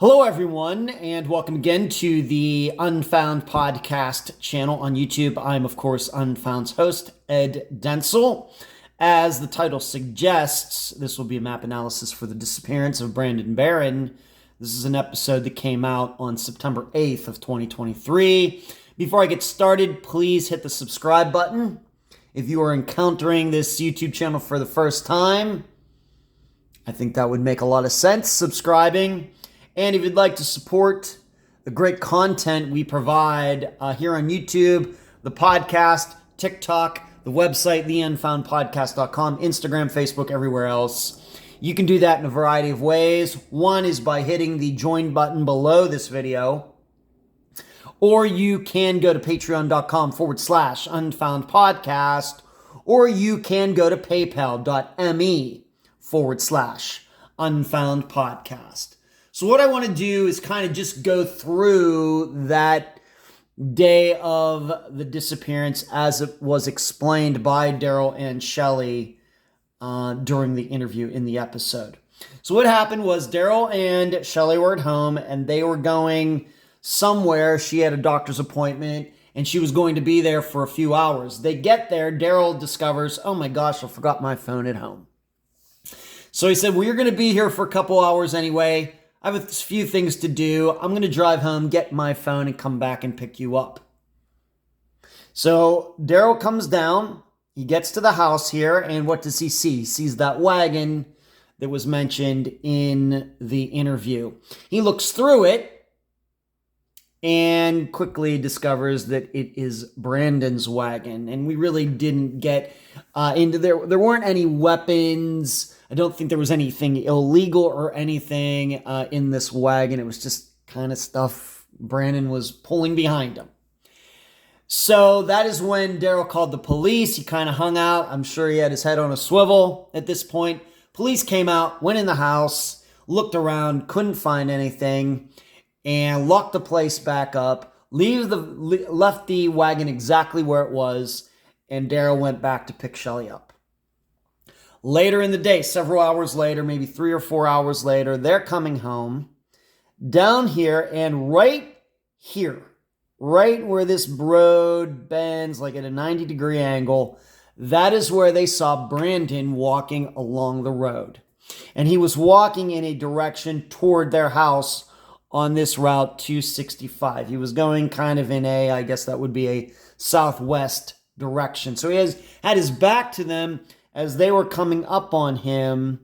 Hello, everyone, and welcome again to the Unfound Podcast Channel on YouTube. I'm, of course, Unfound's host, Ed Denzel. As the title suggests, this will be a map analysis for the disappearance of Brandon Barron. This is an episode that came out on September 8th of 2023. Before I get started, please hit the subscribe button. If you are encountering this YouTube channel for the first time, I think that would make a lot of sense, subscribing. And if you'd like to support the great content we provide here on YouTube, the podcast, TikTok, the website, theunfoundpodcast.com, Instagram, Facebook, everywhere else, you can do that in a variety of ways. One is by hitting the join button below this video, or you can go to patreon.com/unfoundpodcast, or you can go to paypal.me/unfoundpodcast. So what I want to do is kind of just go through that day of the disappearance as it was explained by Daryl and Shelley during the interview in the episode. So what happened was Daryl and Shelley were at home and they were going somewhere. She had a doctor's appointment and she was going to be there for a few hours. They get there, Daryl discovers, oh my gosh, I forgot my phone at home. So he said, well, you're going to be here for a couple hours anyway. I have a few things to do. I'm going to drive home, get my phone, and come back and pick you up. So Daryl comes down. He gets to the house here, and what does he see? He sees that wagon that was mentioned in the interview. He looks through it and quickly discovers that it is Brandon's wagon. And we really didn't get into there. There weren't any weapons. I don't think there was anything illegal or anything in this wagon. It was just kind of stuff Brandon was pulling behind him. So that is when Daryl called the police. He kind of hung out. I'm sure he had his head on a swivel at this point. Police came out, went in the house, looked around, couldn't find anything, and locked the place back up, left the wagon exactly where it was, and Daryl went back to pick Shelley up. Later in the day, several hours later, maybe 3 or 4 hours later, they're coming home down here, and right here, right where this road bends like at a 90-degree angle, that is where they saw Brandon walking along the road. And he was walking in a direction toward their house on this route 265. He was going kind of in I guess that would be a southwest direction. So he had his back to them as they were coming up on him,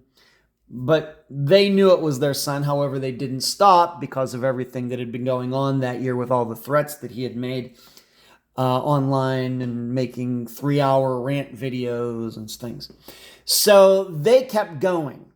but they knew it was their son. However, they didn't stop because of everything that had been going on that year with all the threats that he had made online and making 3-hour rant videos and things. So they kept going.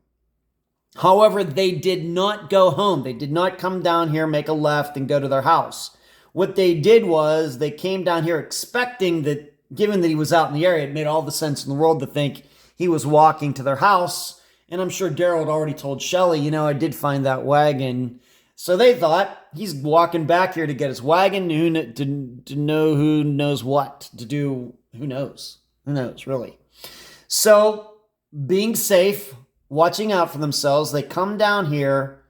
However, they did not go home. They did not come down here, make a left, and go to their house. What they did was they came down here expecting that, given that he was out in the area, it made all the sense in the world to think he was walking to their house. And I'm sure Daryl had already told Shelley, I did find that wagon. So they thought he's walking back here to get his wagon, to know who knows what, to do who knows. Who knows, really. So being safe, watching out for themselves, they come down here.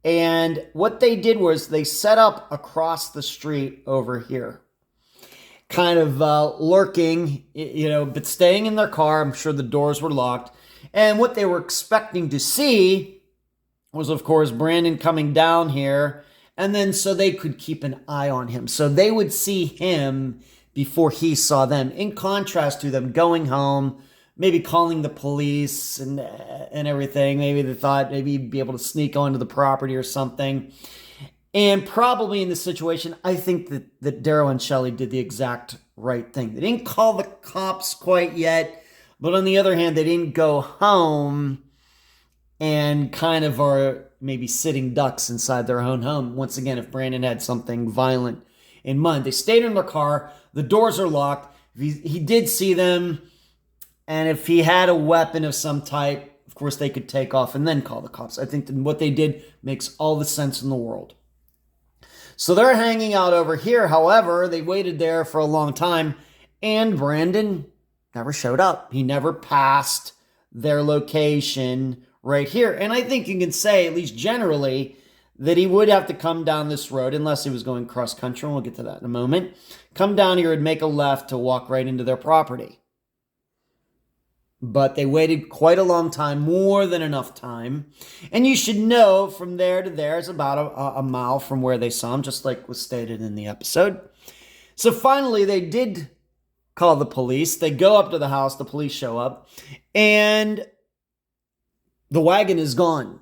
And what they did was they set up across the street over here, kind of lurking, but staying in their car. I'm sure the doors were locked. And what they were expecting to see was, of course, Brandon coming down here, and then so they could keep an eye on him. So they would see him before he saw them, in contrast to them going home, maybe calling the police and everything. Maybe they thought maybe he'd be able to sneak onto the property or something. And probably in this situation, I think that Daryl and Shelley did the exact right thing. They didn't call the cops quite yet, but on the other hand, they didn't go home and kind of are maybe sitting ducks inside their own home. Once again, if Brandon had something violent in mind. They stayed in their car. The doors are locked. He did see them, and if he had a weapon of some type, of course, they could take off and then call the cops. I think that what they did makes all the sense in the world. So they're hanging out over here. However, they waited there for a long time, and Brandon never showed up. He never passed their location right here. And I think you can say, at least generally, that he would have to come down this road unless he was going cross country, and we'll get to that in a moment. Come down here and make a left to walk right into their property. But they waited quite a long time, more than enough time. And you should know from there to there is about a mile from where they saw him, just like was stated in the episode. So finally, they did call the police. They go up to the house, the police show up, and the wagon is gone.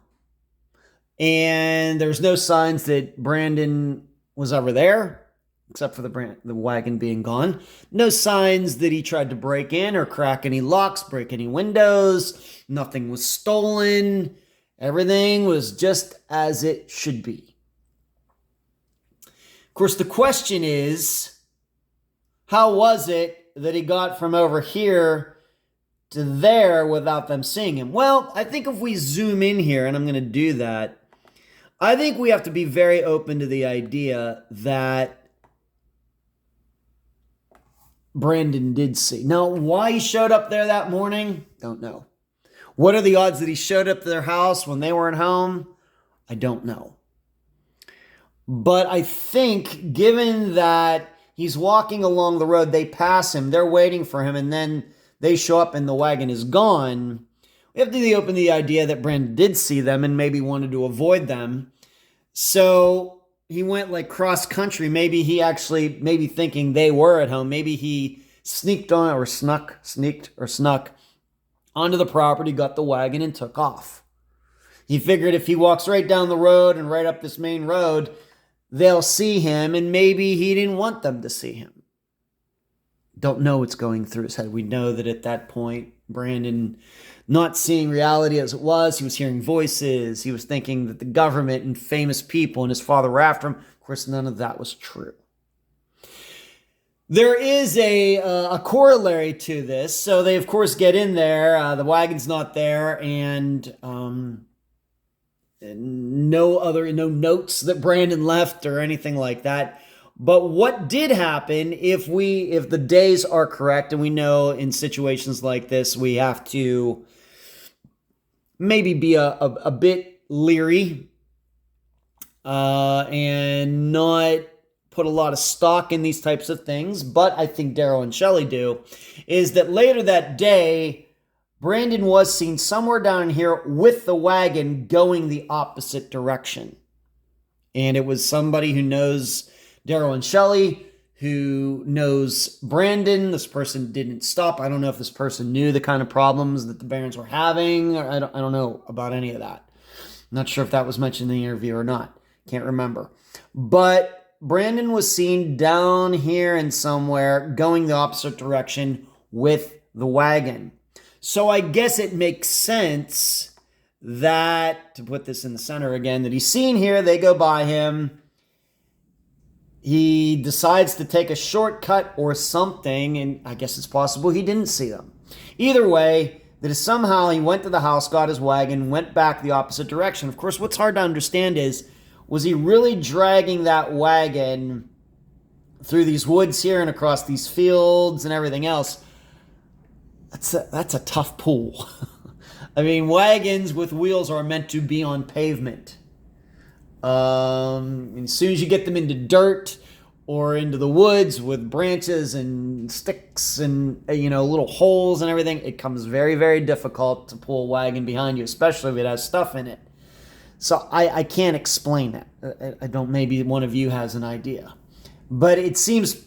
And there's no signs that Brandon was ever there, except for the wagon being gone. No signs that he tried to break in or crack any locks, break any windows. Nothing was stolen. Everything was just as it should be. Of course, the question is, how was it that he got from over here to there without them seeing him? Well, I think if we zoom in here, and I'm going to do that, I think we have to be very open to the idea that Brandon did see. Now, why he showed up there that morning, don't know. What are the odds that he showed up to their house when they weren't home? I don't know. But I think given that he's walking along the road, they pass him, they're waiting for him, and then they show up and the wagon is gone, we have to be open to the idea that Brandon did see them and maybe wanted to avoid them. So he went like cross country. Maybe he actually, maybe thinking they were at home. Maybe he sneaked onto the property, got the wagon, and took off. He figured if he walks right down the road and right up this main road, they'll see him, and maybe he didn't want them to see him. Don't know what's going through his head. We know that at that point, Brandon, not seeing reality as it was, he was hearing voices. He was thinking that the government and famous people and his father were after him. Of course, none of that was true. There is a corollary to this. So they, of course, get in there. The wagon's not there, and no notes that Brandon left or anything like that. But what did happen, if the days are correct, and we know in situations like this we have to maybe be a bit leery and not put a lot of stock in these types of things, but I think Daryl and Shelley do, is that later that day, Brandon was seen somewhere down here with the wagon going the opposite direction. And it was somebody who knows Daryl and Shelley, who knows Brandon. This person didn't stop. I don't know if this person knew the kind of problems that the Barrons were having. I don't know about any of that. I'm not sure if that was mentioned in the interview or not. Can't remember. But Brandon was seen down here and somewhere going the opposite direction with the wagon. So I guess it makes sense that, to put this in the center again, that he's seen here, they go by him. He decides to take a shortcut or something, and I guess it's possible he didn't see them. Either way, that is somehow he went to the house, got his wagon, went back the opposite direction. Of course, what's hard to understand is, was he really dragging that wagon through these woods here and across these fields and everything else? That's a tough pull. I mean, wagons with wheels are meant to be on pavement. And as soon as you get them into dirt or into the woods with branches and sticks and, little holes and everything, it comes very, very difficult to pull a wagon behind you, especially if it has stuff in it. So I can't explain that. I don't, maybe one of you has an idea. But it seems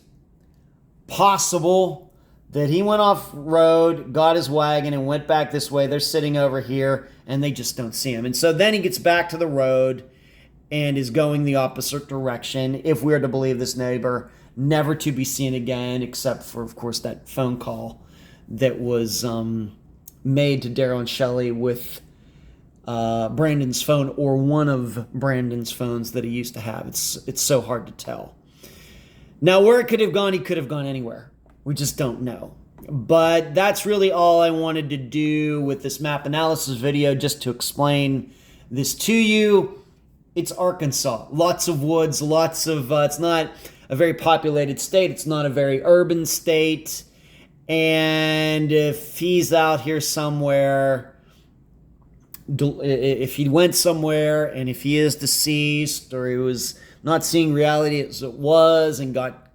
possible that he went off road, got his wagon, and went back this way. They're sitting over here, and they just don't see him. And so then he gets back to the road and is going the opposite direction, if we are to believe this neighbor, never to be seen again, except for, of course, that phone call that was made to Daryl and Shelley with Brandon's phone, or one of Brandon's phones that he used to have. It's so hard to tell. Now, where it could have gone, he could have gone anywhere. We just don't know. But that's really all I wanted to do with this map analysis video, just to explain this to you. It's Arkansas. Lots of woods, it's not a very populated state. It's not a very urban state. And if he's out here somewhere, if he went somewhere and if he is deceased or he was not seeing reality as it was and got,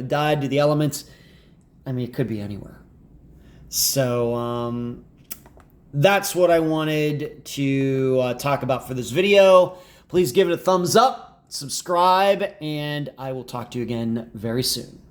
died to the elements. I mean, it could be anywhere. So that's what I wanted to talk about for this video. Please give it a thumbs up, subscribe, and I will talk to you again very soon.